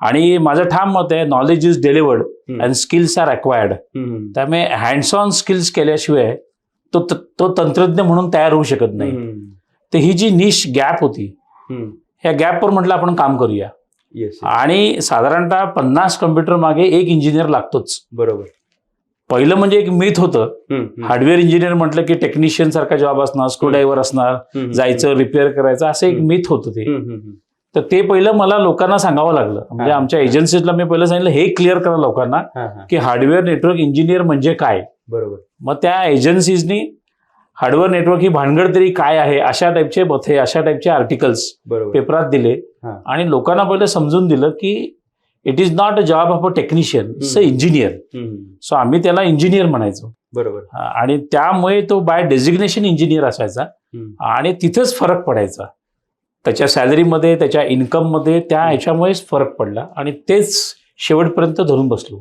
आणि माझं ठाम मत आहे, knowledge is delivered and skills are acquired. त्यामुळे हँड्स ऑन स्किल्स केल्याशिवाय तो तंत्रज्ञ म्हणून तयार होऊ शकत नाही. तर ही जी निश गॅप होती, ह्या गॅपवर म्हटलं आपण काम करूया. आणि साधारणतः 50 कम्प्युटर मागे एक इंजिनियर लागतोच. बरोबर. पहिलं म्हणजे एक मिथ होतं, हार्डवेअर इंजिनियर म्हटलं की टेक्निशियन सारखा जॉब असणार, स्क्रूड्रायव्हर असणार, जायचं रिपेअर करायचं, असं एक मिथ होतं ते. तर ते पहिलं मला लोकांना सांगावं लागलं. म्हणजे आमच्या एजन्सीजला मी पहिलं सांगितलं, हे क्लिअर करा लोकांना की हार्डवेअर नेटवर्क इंजिनियर म्हणजे काय. बरोबर. मग त्या एजन्सीजनी हार्डवेअर नेटवर्क ही भानगड तरी काय आहे अशा टाईपचे बथे, अशा टाईपचे आर्टिकल्स पेपरात दिले आणि लोकांना पहिलं समजून दिलं की it is not a job of a technician, it's a engineer. So आम्ही त्याला इंजिनियर म्हणायचो. बरोबर. आणि त्यामुळे तो बाय डेजिग्नेशन इंजिनियर असायचा आणि तिथेच फरक पडायचा. त्याच्या सॅलरीमध्ये, त्याच्या इन्कममध्ये, त्या ह्याच्यामुळेच फरक पडला आणि तेच शेवटपर्यंत धरून बसलो.